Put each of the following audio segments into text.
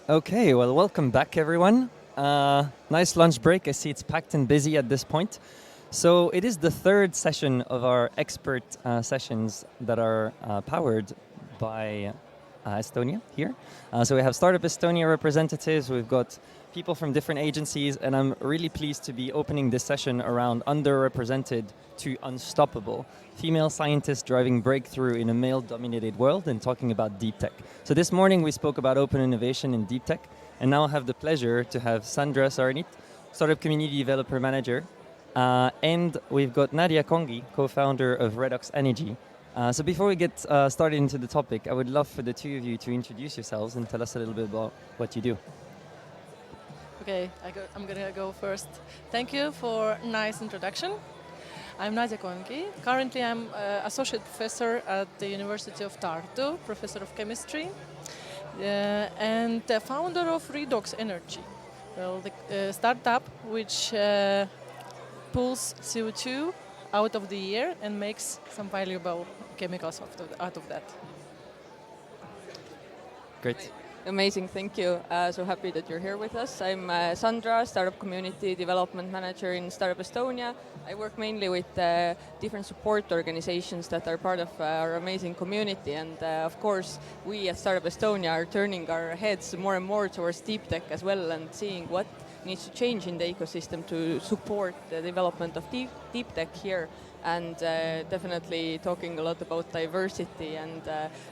Okay, well, welcome back, everyone. Nice lunch break. I see it's packed and busy at this point. So it is the third session of our expert sessions that are powered by Estonia here. So we have Startup Estonia representatives, we've got people from different agencies, and I'm really pleased to be opening this session around underrepresented to unstoppable. Female scientists driving breakthrough in a male-dominated world and talking about deep tech. So this morning we spoke about open innovation in deep tech, and now I have the pleasure to have Sandra Saarniit, Startup Community Developer Manager, and we've got Nadia Kongi, co-founder of Redox Energy. So before we get started into the topic, I would love for the two of you to introduce yourselves and tell us a little bit about what you do. Okay, I'm gonna go first. Thank you for nice introduction. I'm Nadia Kongi. Currently, I'm associate professor at the University of Tartu, professor of chemistry, and the founder of Redox Energy, well, the startup which pulls CO2 out of the air and makes some valuable chemicals out of that. Great. Amazing, thank you. So happy that you're here with us. I'm Sandra, Startup Community Development Manager in Startup Estonia. I work mainly with different support organizations that are part of our amazing community. And of course, we at Startup Estonia are turning our heads more and more towards deep tech as well and seeing what needs to change in the ecosystem to support the development of deep tech here. And definitely talking a lot about diversity and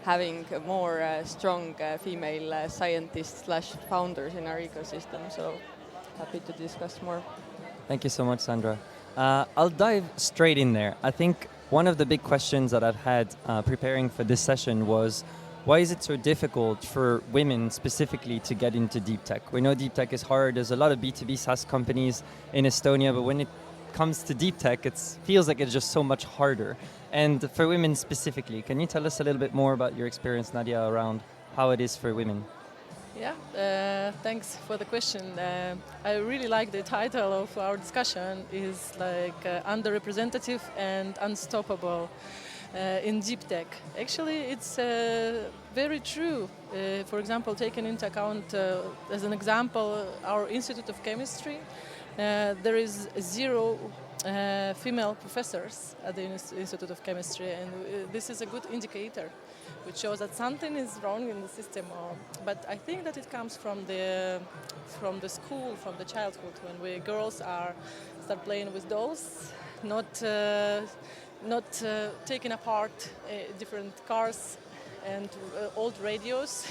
having more strong female scientists / founders in our ecosystem. So happy to discuss more. Thank you so much, Sandra. I'll dive straight in there. I think one of the big questions that I've had preparing for this session was, why is it so difficult for women specifically to get into deep tech? We know deep tech is hard. There's a lot of B2B SaaS companies in Estonia, but when it comes to deep tech, it feels like it's just so much harder. And for women specifically, can you tell us a little bit more about your experience, Nadia, around how it is for women? Yeah, thanks for the question. I really like the title of our discussion is like underrepresented and unstoppable in deep tech. Actually, it's very true. For example, taking into account, as an example, our Institute of Chemistry, there is 0 female professors at the Institute of Chemistry, and this is a good indicator, which shows that something is wrong in the system. But I think that it comes from the school, from the childhood, when we girls start playing with dolls, not taking apart different cars and old radios.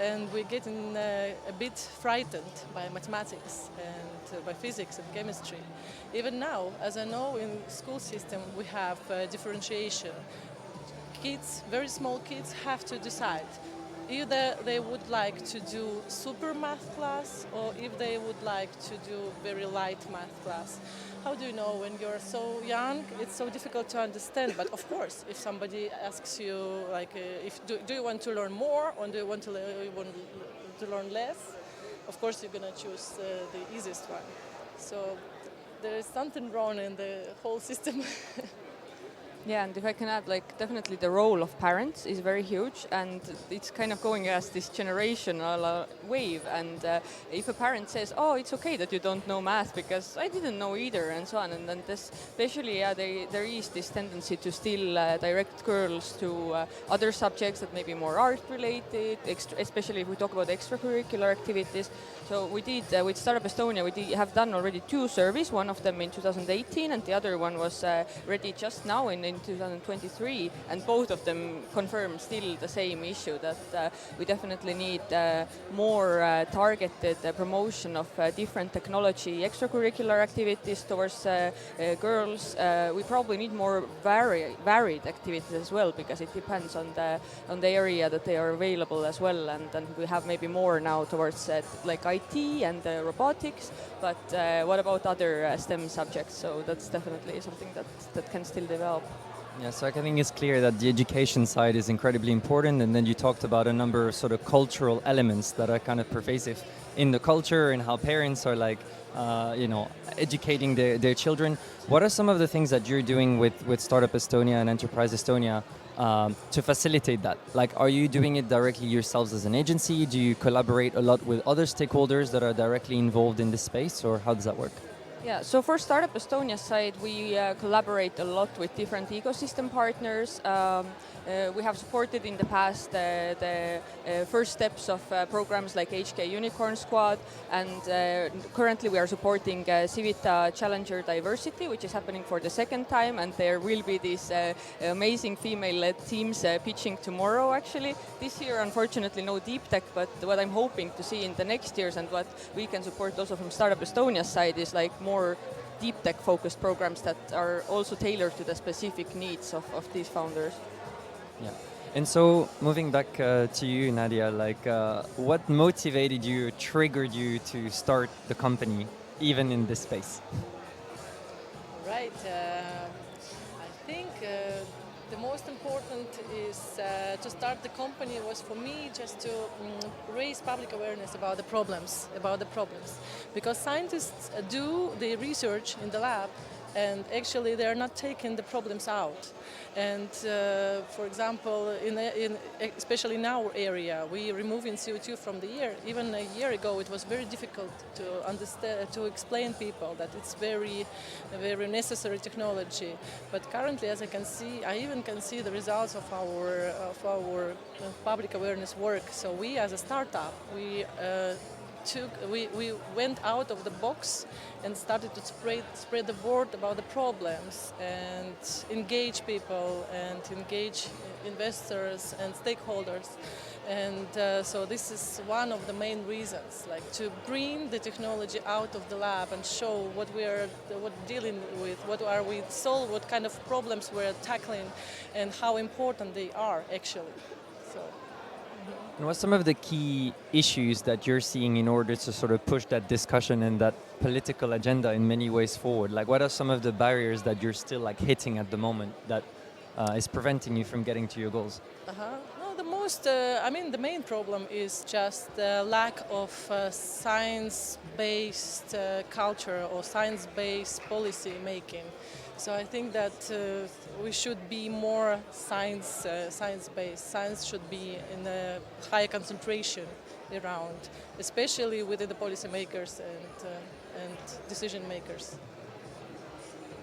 And we're getting a bit frightened by mathematics and by physics and chemistry. Even now, as I know, in school system we have differentiation. Kids, very small kids, have to decide. Either they would like to do super math class or if they would like to do very light math class. How do you know when you're so young? It's so difficult to understand. But of course, if somebody asks you, like, do you want to learn more or do you want to learn less? Of course, you're going to choose the easiest one. So there is something wrong in the whole system. Yeah, and if I can add, like, definitely the role of parents is very huge, and it's kind of going as this generational wave. And if a parent says, "Oh, it's okay that you don't know math because I didn't know either," and so on, and then especially there is this tendency to still direct girls to other subjects that may be more art-related, especially if we talk about extracurricular activities. So we did with Startup Estonia, have done already 2 surveys. One of them in 2018, and the other one was ready just now in 2023, and both of them confirm still the same issue, that we definitely need more targeted promotion of different technology extracurricular activities towards girls. We probably need more varied activities as well, because it depends on the area that they are available as well, and we have maybe more now towards like IT and robotics, but what about other STEM subjects? So that's definitely something that can still develop. Yeah, so I think it's clear that the education side is incredibly important, and then you talked about a number of sort of cultural elements that are kind of pervasive in the culture and how parents are like, educating their children. What are some of the things that you're doing with Startup Estonia and Enterprise Estonia to facilitate that? Like, are you doing it directly yourselves as an agency? Do you collaborate a lot with other stakeholders that are directly involved in this space, or how does that work? Yeah, so for Startup Estonia side, we collaborate a lot with different ecosystem partners. We have supported in the past the first steps of programs like HK Unicorn Squad, and currently we are supporting Civita Challenger Diversity, which is happening for the second time, and there will be these amazing female-led teams pitching tomorrow actually. This year, unfortunately, no deep tech, but what I'm hoping to see in the next years and what we can support also from Startup Estonia's side is like more deep tech focused programs that are also tailored to the specific needs of these founders. Yeah. And so, moving back to you, Nadia, like, what motivated you, triggered you to start the company, even in this space? Right. I think the most important is to start the company was for me just to raise public awareness about the problems, because scientists do the research in the lab, and actually they are not taking the problems out. And for example, especially in our area, we removing CO2 from the air. Even a year ago, it was very difficult to understand, to explain people that it's very necessary technology. But currently, as I can see, I even can see the results of our public awareness work. So we, as a startup, we went out of the box and started to spread the word about the problems and engage people and engage investors and stakeholders. And so this is one of the main reasons, like to bring the technology out of the lab and show what we're dealing with, what are we solve, what kind of problems we're tackling, and how important they are actually. So. And what's some of the key issues that you're seeing in order to sort of push that discussion and that political agenda in many ways forward? Like, what are some of the barriers that you're still like hitting at the moment that is preventing you from getting to your goals? No, the main problem is just the lack of science-based culture or science-based policy making. So I think that we should be more science-based. Science should be in a high concentration around, especially within the policymakers and decision makers.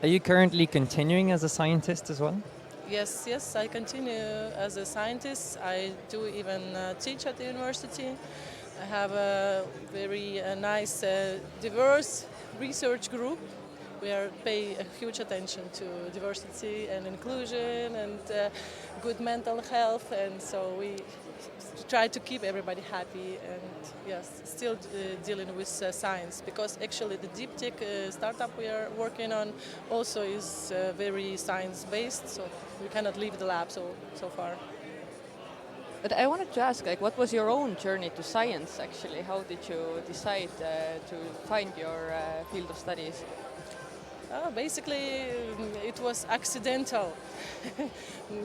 Are you currently continuing as a scientist as well? Yes, I continue as a scientist. I do even teach at the university. I have a very nice, diverse research group. We pay a huge attention to diversity and inclusion and good mental health, and so we try to keep everybody happy and yes, still dealing with science, because actually the deep tech startup we are working on also is very science-based, so we cannot leave the lab so far. But I wanted to ask, like, what was your own journey to science actually? How did you decide to find your field of studies? Basically, it was accidental,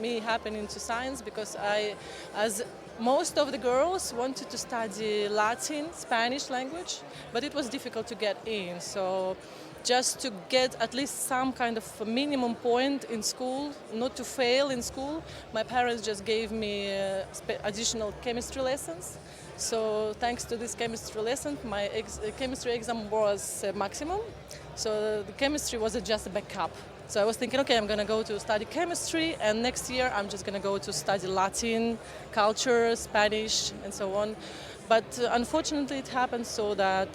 me happening to science, because as most of the girls wanted to study Latin, Spanish language, but it was difficult to get in. So just to get at least some kind of a minimum point in school, not to fail in school, my parents just gave me additional chemistry lessons. So thanks to this chemistry lesson, my chemistry exam was maximum. So the chemistry was just a backup. So I was thinking, okay, I'm going to go to study chemistry, and next year I'm just going to go to study Latin, culture, Spanish, and so on. But unfortunately, it happened so that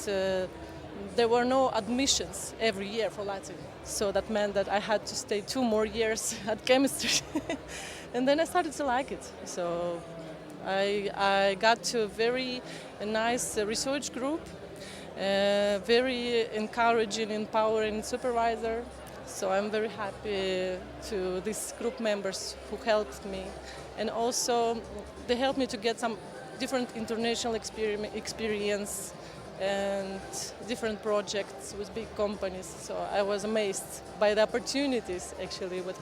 there were no admissions every year for Latin. So that meant that I had to stay 2 more years at chemistry. And then I started to like it. So I got to a very nice research group, very encouraging, empowering supervisor. So I'm very happy to these group members who helped me. And also they helped me to get some different international experience and different projects with big companies. So I was amazed by the opportunities actually what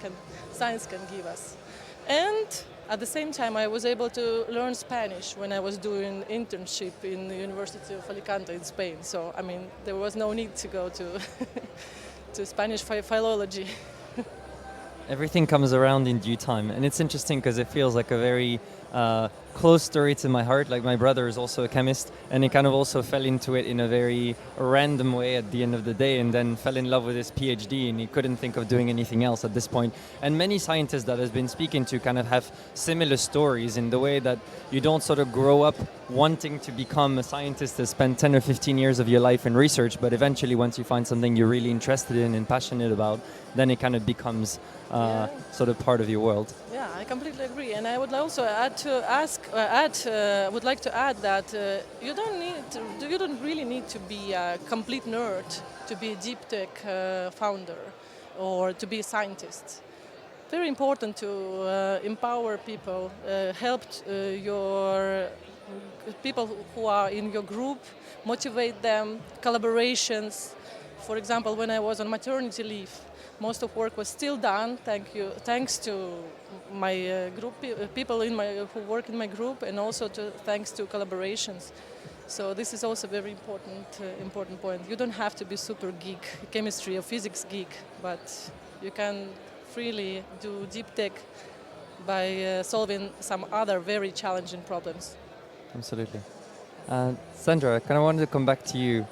science can give us. And at the same time, I was able to learn Spanish when I was doing internship in the University of Alicante in Spain. So, I mean, there was no need to go to to Spanish philology. Everything comes around in due time, and it's interesting because it feels like a very close story to my heart. Like my brother is also a chemist, and he kind of also fell into it in a very random way at the end of the day, and then fell in love with his PhD, and he couldn't think of doing anything else at this point. And many scientists that I've been speaking to kind of have similar stories in the way that you don't sort of grow up wanting to become a scientist to spend 10 or 15 years of your life in research, but eventually once you find something you're really interested in and passionate about, then it kind of becomes sort of part of your world. Yeah, I completely agree, and I would also would like to add that you don't really need to be a complete nerd to be a deep tech founder or to be a scientist. Very important to empower people, help your people who are in your group, motivate them, collaborations. For example, when I was on maternity leave, most of work was still done. Thanks to my group, people who work in my group, and also thanks to collaborations. So this is also very important point. You don't have to be super geek, chemistry or physics geek, but you can freely do deep tech by solving some other very challenging problems. Absolutely. Sandra, I kind of wanted to come back to you.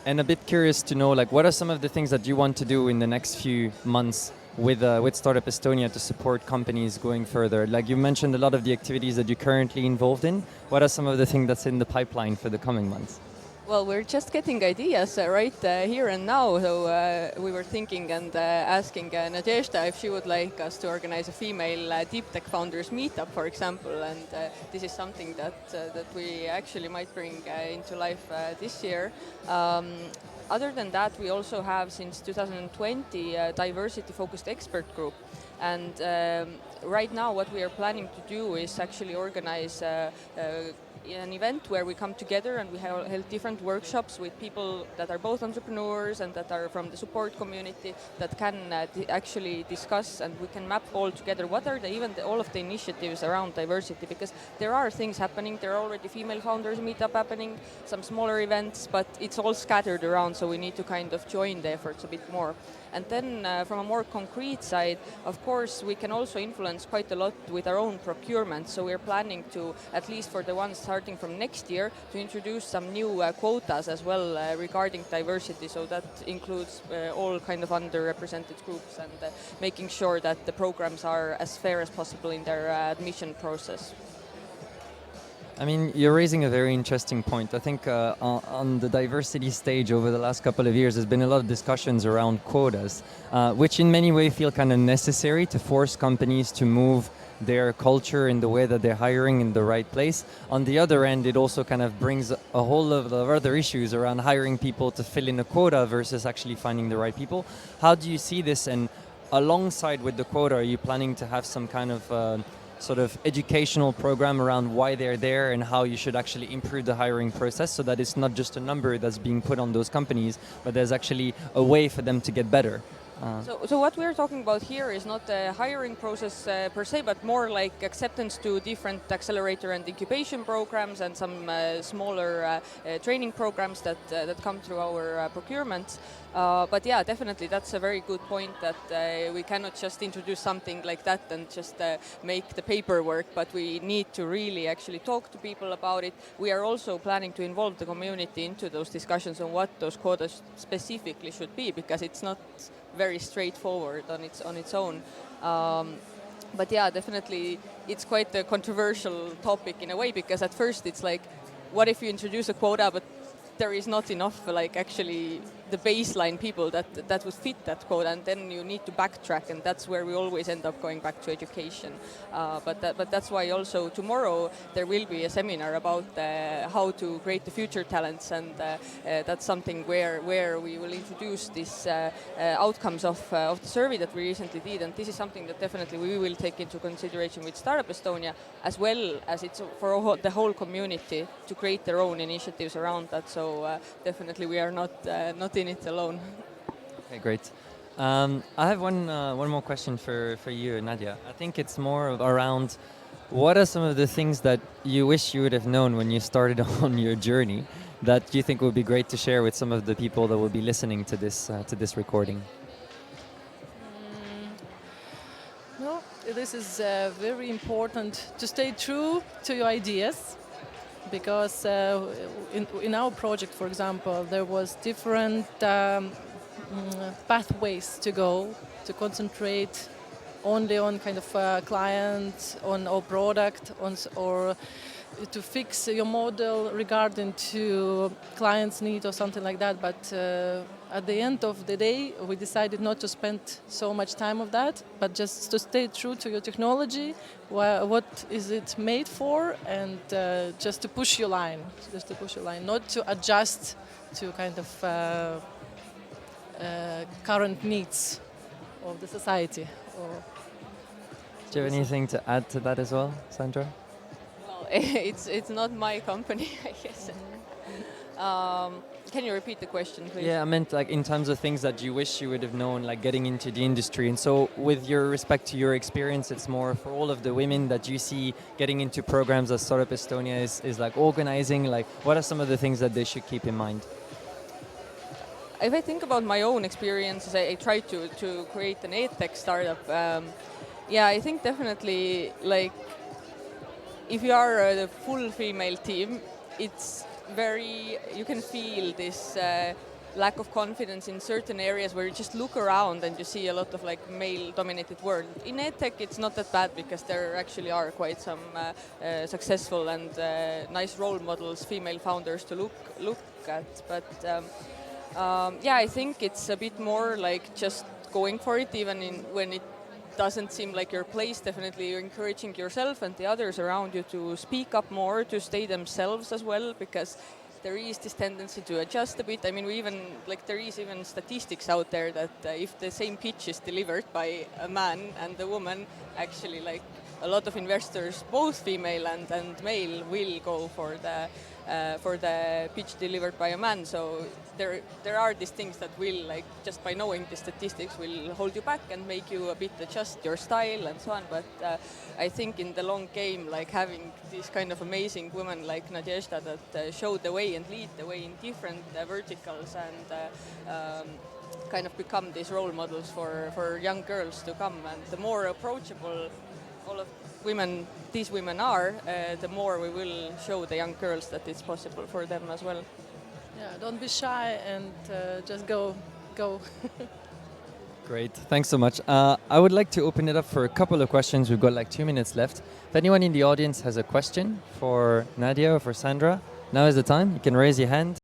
And a bit curious to know, like, what are some of the things that you want to do in the next few months with Startup Estonia to support companies going further? Like you mentioned a lot of the activities that you're currently involved in. What are some of the things that's in the pipeline for the coming months? Well, we're just getting ideas right here and now. So we were thinking and asking Nadežda if she would like us to organize a female deep tech founders meetup, for example. And this is something that we actually might bring into life this year. Other than that, we also have since 2020 a diversity-focused expert group. And right now what we are planning to do is actually organize an event where we come together and we held different workshops with people that are both entrepreneurs and that are from the support community that can actually discuss, and we can map all together what are all of the initiatives around diversity, because there are things happening. There are already female founders meetup happening, some smaller events, but it's all scattered around, so we need to kind of join the efforts a bit more. And then from a more concrete side, of course, we can also influence quite a lot with our own procurement. So we're planning to, at least for the ones starting from next year, to introduce some new quotas as well regarding diversity. So that includes all kind of underrepresented groups and making sure that the programs are as fair as possible in their admission process. I mean, you're raising a very interesting point. I think on the diversity stage over the last couple of years, there's been a lot of discussions around quotas, which in many ways feel kind of necessary to force companies to move their culture in the way that they're hiring in the right place. On the other end, it also kind of brings a whole lot of other issues around hiring people to fill in a quota versus actually finding the right people. How do you see this? And alongside with the quota, are you planning to have some kind of sort of educational program around why they're there and how you should actually improve the hiring process so that it's not just a number that's being put on those companies, but there's actually a way for them to get better? So what we're talking about here is not the hiring process per se, but more like acceptance to different accelerator and incubation programs and some smaller training programs that come through our procurement. But yeah, definitely that's a very good point that we cannot just introduce something like that and just make the paperwork, but we need to really actually talk to people about it. We are also planning to involve the community into those discussions on what those quotas specifically should be, because it's not very straightforward on its own. But yeah, definitely it's quite a controversial topic in a way, because at first it's like, what if you introduce a quota but there is not enough like actually the baseline people that would fit that quota, and then you need to backtrack, and that's where we always end up going back to education. But that's why also tomorrow there will be a seminar about how to create the future talents, and that's something where we will introduce these outcomes of the survey that we recently did, and this is something that definitely we will take into consideration with Startup Estonia, as well as it's for the whole community to create their own initiatives around that. So definitely we are not in it alone. Okay, great. I have one more question for you, Nadia. I think it's more around what are some of the things that you wish you would have known when you started on your journey that you think would be great to share with some of the people that will be listening to this recording? this is very important to stay true to your ideas, because in our project, for example, there was different pathways to go to concentrate only on kind of client, on our product, or to fix your model regarding to client's need or something like that. But at the end of the day, we decided not to spend so much time of that, but just to stay true to your technology, what is it made for, and just to push your line, not to adjust to kind of current needs of the society. Do you have anything to add to that as well, Sandra? Well, it's not my company, I guess. Can you repeat the question, please? Yeah, I meant like in terms of things that you wish you would have known, like getting into the industry. And so with your respect to your experience, it's more for all of the women that you see getting into programs as Startup Estonia is like organizing, like what are some of the things that they should keep in mind? If I think about my own experiences, I tried to create an edtech startup. Yeah, I think definitely, like, if you are a full female team, it's you can feel this lack of confidence in certain areas where you just look around and you see a lot of like male-dominated world. In edtech, it's not that bad because there actually are quite some successful and nice role models, female founders to look at. But yeah, I think it's a bit more like just going for it, even when it doesn't seem like your place. Definitely you're encouraging yourself and the others around you to speak up more, to stay themselves as well, because there is this tendency to adjust a bit. I mean, there is even statistics out there that if the same pitch is delivered by a man and a woman, actually like a lot of investors, both female and male, will go for the pitch delivered by a man. So there are these things that will, like, just by knowing the statistics, will hold you back and make you a bit adjust your style and so on. But I think in the long game, like having these kind of amazing women like Nadežda that show the way and lead the way in different verticals and kind of become these role models for young girls to come. And the more approachable all of these women are, the more we will show the young girls that it's possible for them as well. Yeah, don't be shy and just go. Great, thanks so much. I would like to open it up for a couple of questions. We've got like 2 minutes left. If anyone in the audience has a question for Nadia or for Sandra, now is the time. You can raise your hand.